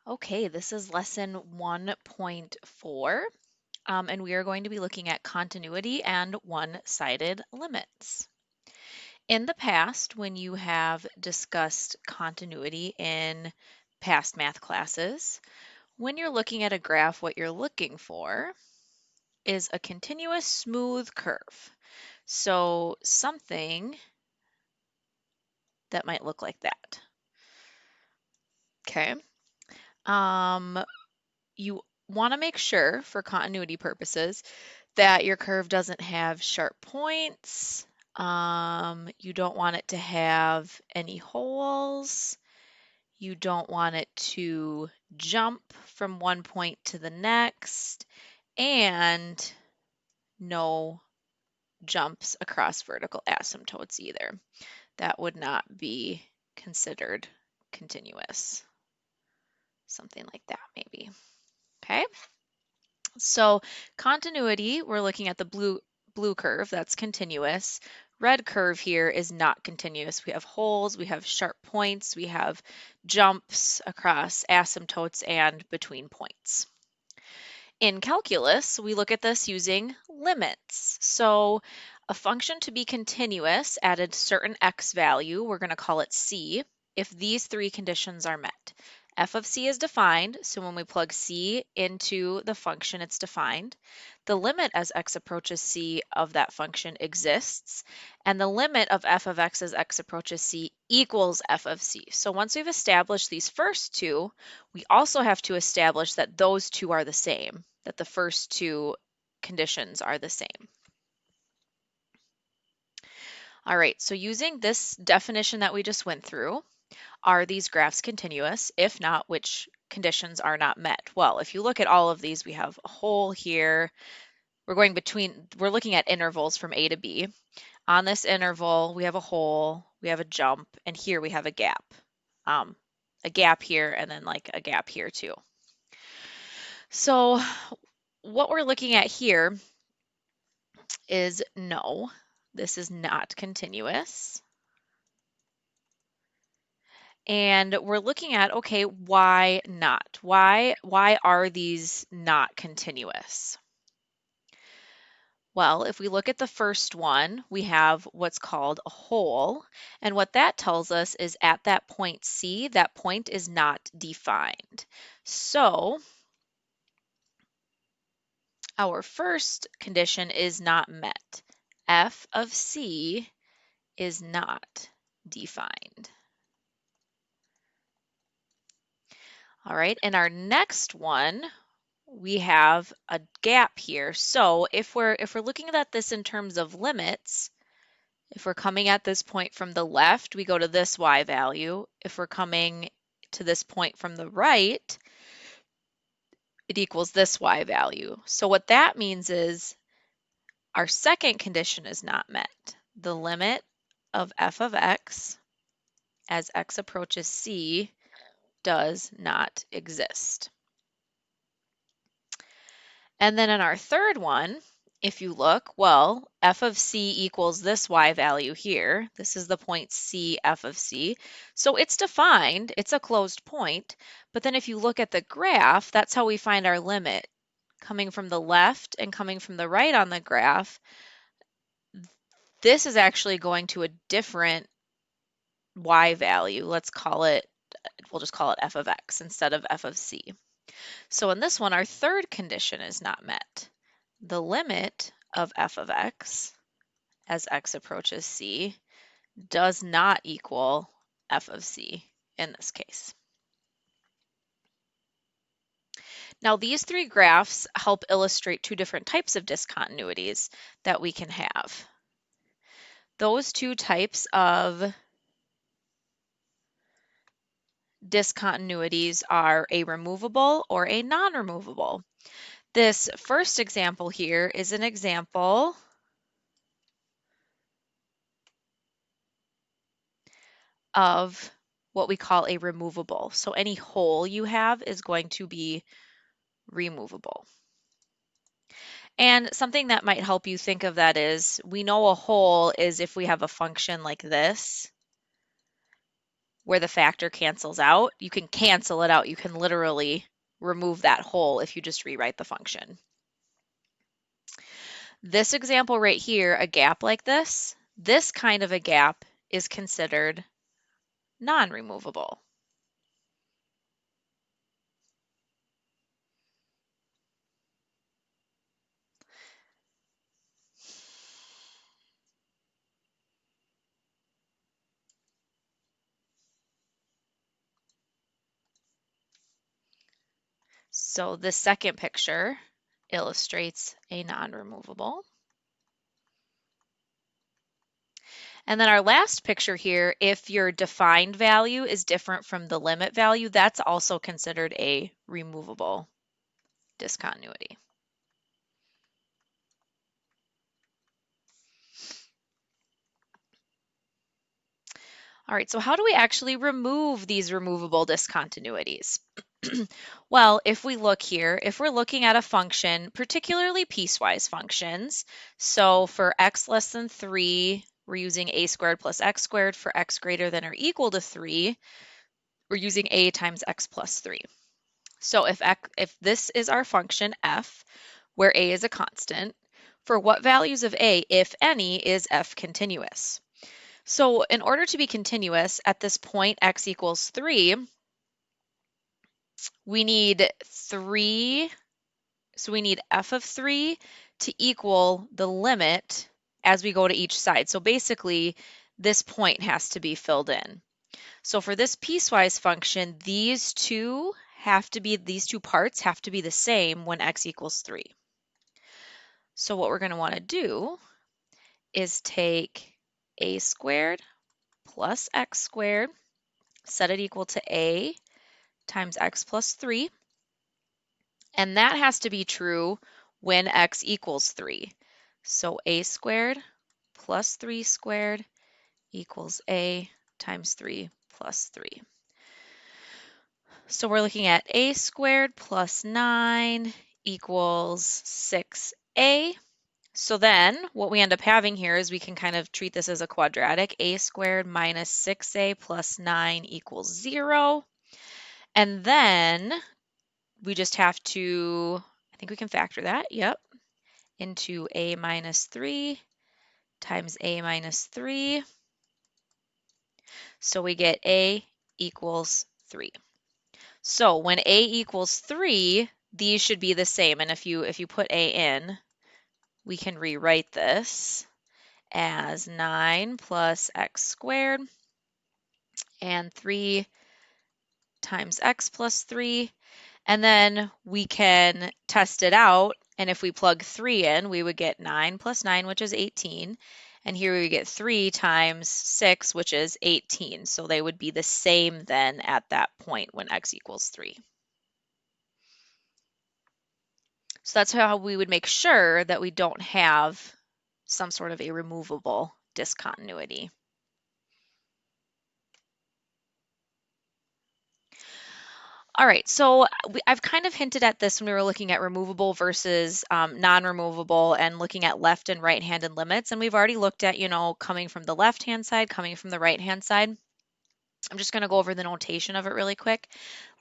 Okay, this is lesson 1.4, and we are going to be looking at continuity and one-sided limits. In the past, when you have discussed continuity in past math classes, when you're looking at a graph, what you're looking for is a continuous smooth curve. So something that might look like that. Okay. You want to make sure, for continuity purposes, that your curve doesn't have sharp points. You don't want it to have any holes. You don't want it to jump from one point to the next, and no jumps across vertical asymptotes either. That would not be considered continuous. Something like that, maybe. Okay. So continuity, we're looking at the blue curve, that's continuous. Red curve here is not continuous. We have holes, we have sharp points, we have jumps across asymptotes and between points. In calculus, we look at this using limits. So a function to be continuous at a certain x value, we're going to call it c, if these three conditions are met. F of c is defined, so when we plug c into the function, it's defined. The limit as x approaches c of that function exists, and the limit of f of x as x approaches c equals f of c. So once we've established these first two, we also have to establish that those two are the same, that the first two conditions are the same. All right, so using this definition that we just went through, are these graphs continuous? If not, which conditions are not met? Well, if you look at all of these, we have a hole here. We're looking at intervals from A to B. On this interval, we have a hole, we have a jump, and here we have a gap. A gap here, and then like a gap here too. So what we're looking at here is no, this is not continuous. And we're looking at, okay, why not? Why are these not continuous? Well, if we look at the first one, we have what's called a hole. And what that tells us is at that point C, that point is not defined. So our first condition is not met. F of C is not defined. All right, in our next one, we have a gap here. So if we're looking at this in terms of limits, if we're coming at this point from the left, we go to this y value. If we're coming to this point from the right, it equals this y value. So what that means is our second condition is not met. The limit of f of x as x approaches c does not exist. And then in our third one, if you look, well, f of c equals this y value here. This is the point c, f of c. So it's defined, it's a closed point. But then if you look at the graph, that's how we find our limit. Coming from the left and coming from the right on the graph, this is actually going to a different y value. We'll just call it f of x instead of f of c. So in this one, our third condition is not met. The limit of f of x as x approaches c does not equal f of c in this case. Now these three graphs help illustrate two different types of discontinuities that we can have. Those two types of discontinuities are a removable or a non-removable. This first example here is an example of what we call a removable. So any hole you have is going to be removable. And something that might help you think of that is, we know a hole is if we have a function like this, where the factor cancels out, you can cancel it out. You can literally remove that whole if you just rewrite the function. This example right here, a gap like this kind of a gap is considered non-removable. So the second picture illustrates a non-removable. And then our last picture here, if your defined value is different from the limit value, that's also considered a removable discontinuity. All right, so how do we actually remove these removable discontinuities? Well, if we look here, if we're looking at a function, particularly piecewise functions, so for x less than 3, we're using a squared plus x squared. For x greater than or equal to 3, we're using a times x plus 3. So if this is our function f, where a is a constant, for what values of a, if any, is f continuous? So in order to be continuous at this point, x equals 3, we need 3, so we need f of 3 to equal the limit as we go to each side. So basically, this point has to be filled in. So for this piecewise function, these two parts have to be the same when x equals 3. So what we're going to want to do is take a squared plus x squared, set it equal to a times x plus 3, and that has to be true when x equals 3. So a squared plus 3 squared equals a times 3 plus 3. So we're looking at a squared plus 9 equals 6a. So then what we end up having here is we can kind of treat this as a quadratic. A squared minus 6a plus 9 equals 0. And then we just have to, I think we can factor that, yep, into a minus 3 times a minus 3. So we get a equals 3. So when a equals 3, these should be the same. And if you put a in, we can rewrite this as 9 plus x squared and 3 times x plus 3. And then we can test it out. And if we plug 3 in, we would get 9 plus 9, which is 18. And here we get 3 times 6, which is 18. So they would be the same then at that point when x equals 3. So that's how we would make sure that we don't have some sort of a removable discontinuity. All right, so I've kind of hinted at this when we were looking at removable versus non-removable and looking at left and right-handed limits. And we've already looked at, coming from the left-hand side, coming from the right-hand side. I'm just going to go over the notation of it really quick.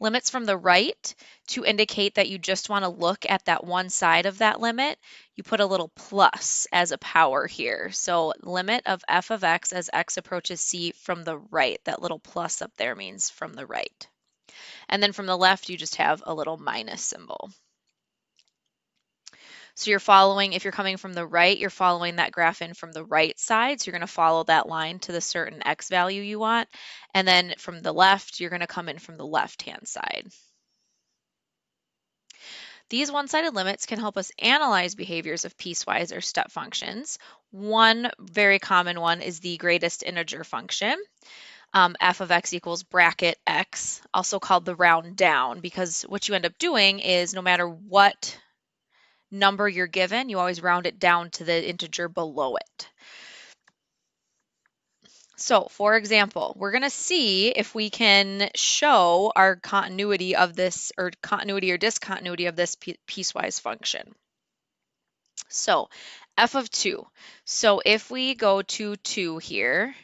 Limits from the right, to indicate that you just want to look at that one side of that limit, you put a little plus as a power here. So limit of f of x as x approaches c from the right. That little plus up there means from the right. And then from the left, you just have a little minus symbol. So you're following, if you're coming from the right, you're following that graph in from the right side. So you're going to follow that line to the certain x value you want. And then from the left, you're going to come in from the left-hand side. These one-sided limits can help us analyze behaviors of piecewise or step functions. One very common one is the greatest integer function. F of x equals bracket x, also called the round down, because what you end up doing is no matter what number you're given, you always round it down to the integer below it. So for example, we're going to see if we can show our continuity of this, or continuity or discontinuity of this piecewise function. So f of 2. So if we go to 2 here,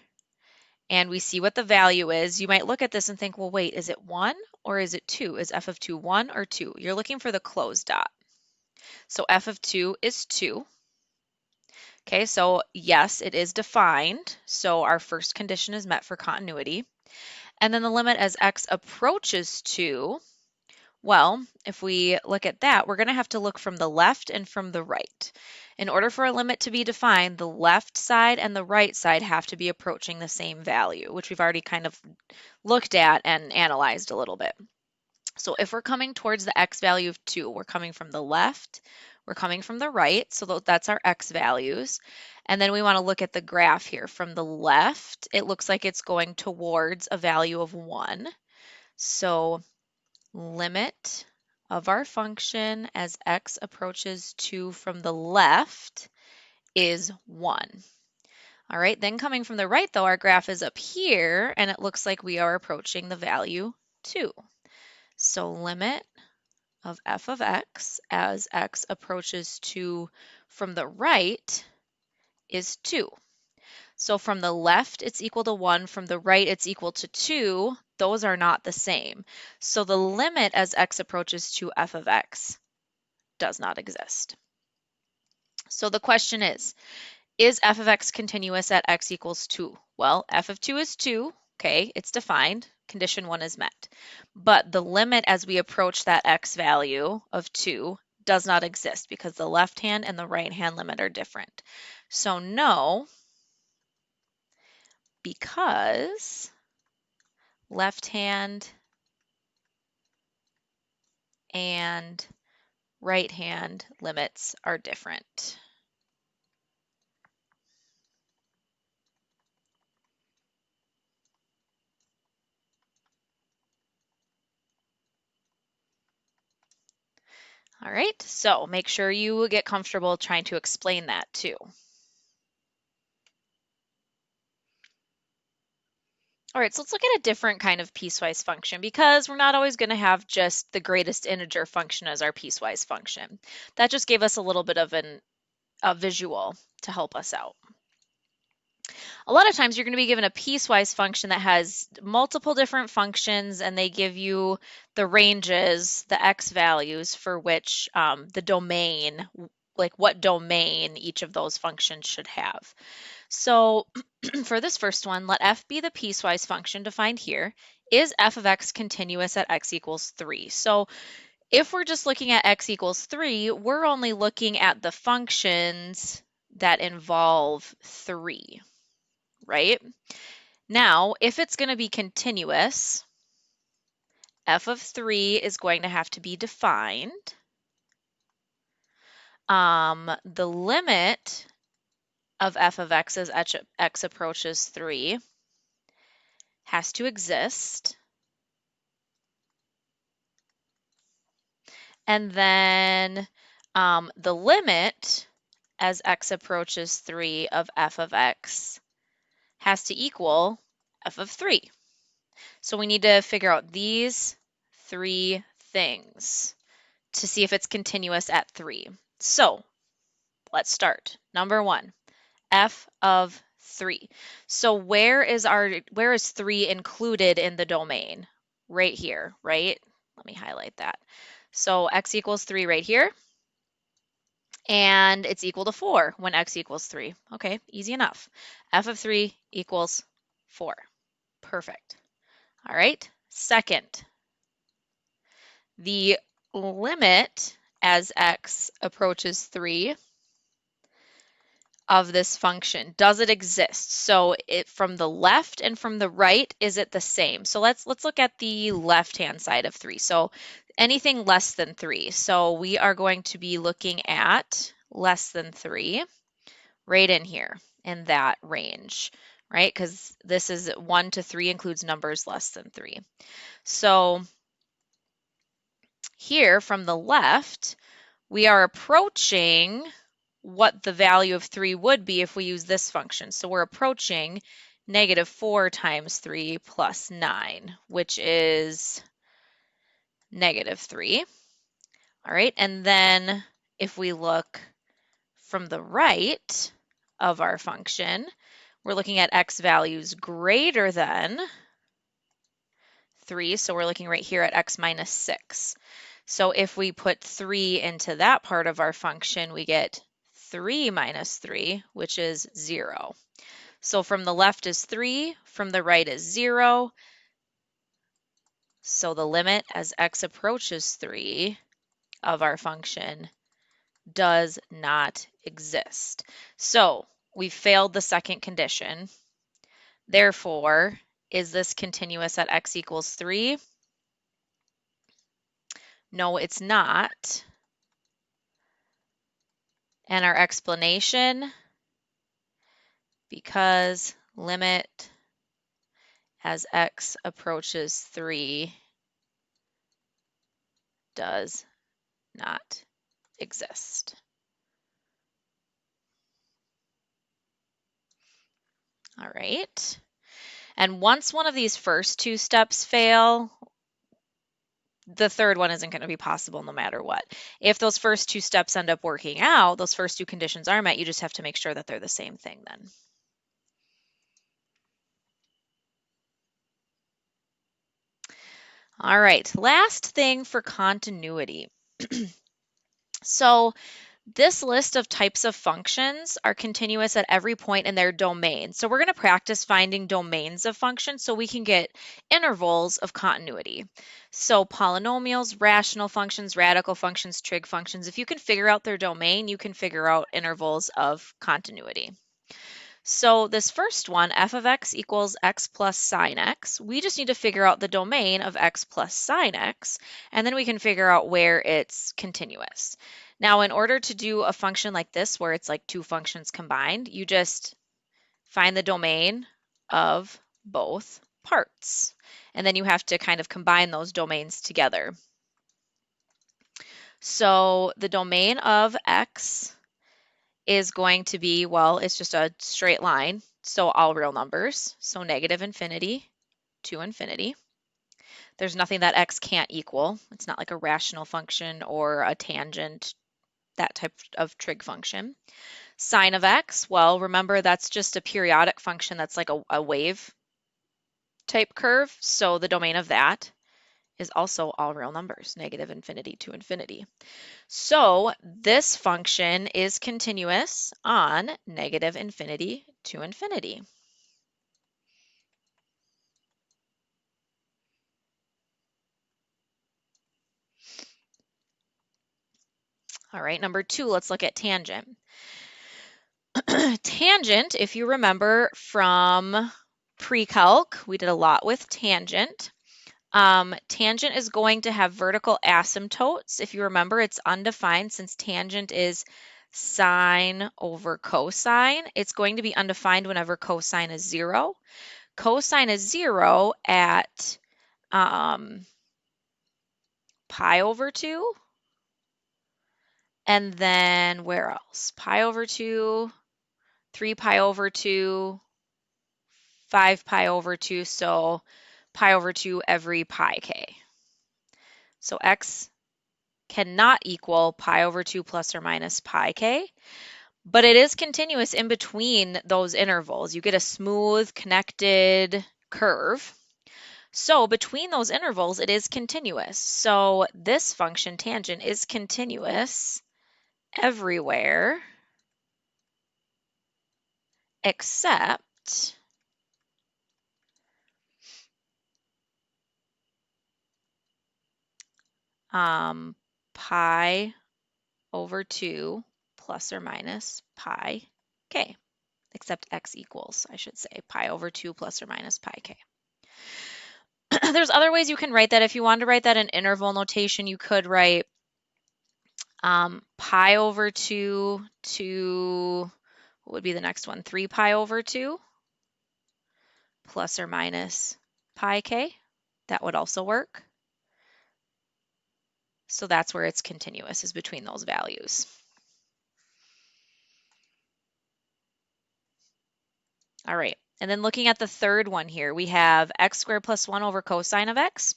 and we see what the value is, you might look at this and think, well, wait, is it 1 or is it 2? Is f of 2 1 or 2? You're looking for the closed dot. So f of 2 is 2. Okay, so yes, it is defined. So our first condition is met for continuity. And then the limit as x approaches 2, well, if we look at that, we're going to have to look from the left and from the right. In order for a limit to be defined, the left side and the right side have to be approaching the same value, which we've already kind of looked at and analyzed a little bit. So if we're coming towards the x value of 2, we're coming from the left, we're coming from the right, so that's our x values. And then we want to look at the graph here. From the left, it looks like it's going towards a value of 1. So limit of our function as x approaches 2 from the left is 1. All right, then coming from the right, though, our graph is up here, and it looks like we are approaching the value 2. So limit of f of x as x approaches 2 from the right is 2. So from the left, it's equal to 1. From the right, it's equal to 2. Those are not the same. So the limit as x approaches to f of x does not exist. So the question is f of x continuous at x equals 2? Well, f of 2 is 2. Okay, it's defined. Condition 1 is met. But the limit as we approach that x value of 2 does not exist because the left hand and the right hand limit are different. So no, because left hand and right hand limits are different. All right, so make sure you get comfortable trying to explain that too. All right, so let's look at a different kind of piecewise function because we're not always going to have just the greatest integer function as our piecewise function. That just gave us a little bit of a visual to help us out. A lot of times you're going to be given a piecewise function that has multiple different functions and they give you the ranges, the x values for which the domain, like what domain each of those functions should have. So for this first one, let f be the piecewise function defined here. Is f of x continuous at x equals 3? So if we're just looking at x equals 3, we're only looking at the functions that involve 3, right? Now, if it's going to be continuous, f of 3 is going to have to be defined. The limit of f of x as x approaches 3 has to exist. And then the limit as x approaches 3 of f of x has to equal f of 3. So we need to figure out these 3 things to see if it's continuous at 3. So let's start. Number 1, f of 3. So where is 3 included in the domain? Right here, right? Let me highlight that. So x equals 3 right here. And it's equal to 4 when x equals 3. Okay, easy enough. F of 3 equals 4. Perfect. All right, second, the limit as x approaches 3 of this function, does it exist? So from the left and from the right, is it the same? So let's look at the left-hand side of 3. So anything less than 3. So we are going to be looking at less than 3 right in here in that range, right? Because this is 1 to 3 includes numbers less than 3. So here from the left, we are approaching what the value of 3 would be if we use this function. So we're approaching negative 4 times 3 plus 9, which is negative 3. All right, and then if we look from the right of our function, We're looking at x values greater than 3, so we're looking right here at x minus 6. So if we put 3 into that part of our function, we get 3 minus 3, which is 0. So from the left is 3, from the right is 0. So the limit as x approaches 3 of our function does not exist. So we failed the second condition. Therefore, is this continuous at x equals 3? No, it's not. And our explanation, because limit as x approaches 3 does not exist. All right. And once one of these first two steps fail, the third one isn't going to be possible no matter what. If those first two steps end up working out, those first two conditions are met, you just have to make sure that they're the same thing then. All right, last thing for continuity. So this list of types of functions are continuous at every point in their domain. So we're going to practice finding domains of functions so we can get intervals of continuity. So polynomials, rational functions, radical functions, trig functions, if you can figure out their domain, you can figure out intervals of continuity. So this first one, f of x equals x plus sine x, we just need to figure out the domain of x plus sine x, and then we can figure out where it's continuous. Now, in order to do a function like this, where it's like two functions combined, you just find the domain of both parts. And then you have to kind of combine those domains together. So the domain of x is going to be, well, it's just a straight line, so all real numbers, so negative infinity to infinity. There's nothing that x can't equal. It's not like a rational function or a tangent, that type of trig function. Sine of x, well, remember that's just a periodic function that's like a wave type curve, so the domain of that is also all real numbers, negative infinity to infinity. So this function is continuous on negative infinity to infinity. All right, number 2, let's look at tangent. Tangent, if you remember from pre-calc, we did a lot with tangent. Tangent is going to have vertical asymptotes. If you remember, it's undefined since tangent is sine over cosine. It's going to be undefined whenever cosine is 0. Cosine is 0 at pi over 2. And then where else? Pi over 2, 3 pi over 2, 5 pi over 2, so pi over 2 every pi k. So x cannot equal pi over 2 plus or minus pi k, but it is continuous in between those intervals. You get a smooth, connected curve. So between those intervals, it is continuous. So this function, tangent, is continuous everywhere except pi over 2 plus or minus pi k, except x equals, I should say, pi over 2 plus or minus pi k. There's other ways you can write that. If you wanted to write that in interval notation, you could write pi over 2 to, what would be the next one? 3 pi over 2 plus or minus pi k. That would also work. So that's where it's continuous, is between those values. All right, and then looking at the third one here, we have x squared plus 1 over cosine of x.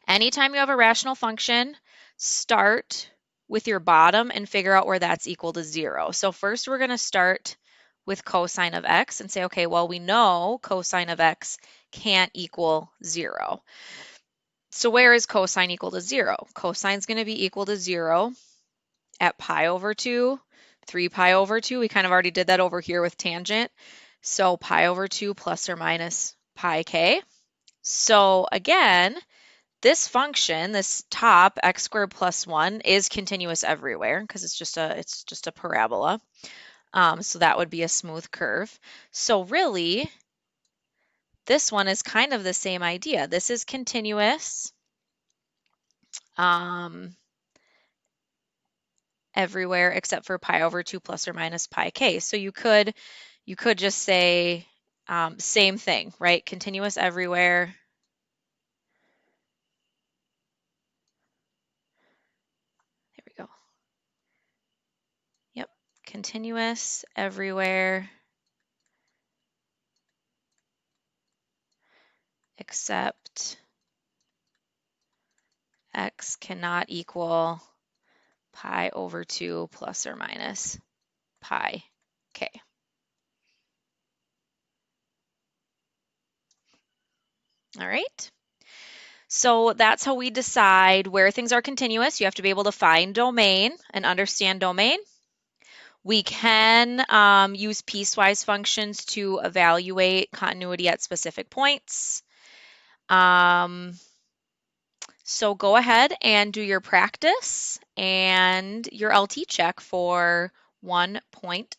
Anytime you have a rational function, start with your bottom and figure out where that's equal to 0. So first we're going to start with cosine of x and say, okay, well, we know cosine of x can't equal 0. So where is cosine equal to 0? Cosine is going to be equal to 0 at pi over 2, 3 pi over 2. We kind of already did that over here with tangent. So pi over 2 plus or minus pi k. So again, this function, this top x squared plus 1, is continuous everywhere because it's just a parabola. So that would be a smooth curve. So really, this one is kind of the same idea. This is continuous everywhere except for pi over 2 plus or minus pi k. So you could just say same thing, right? Continuous everywhere. There we go. Yep, continuous everywhere except x cannot equal pi over 2 plus or minus pi k. All right. So that's how we decide where things are continuous. You have to be able to find domain and understand domain. We can use piecewise functions to evaluate continuity at specific points. So go ahead and do your practice and your LT check for 1.4.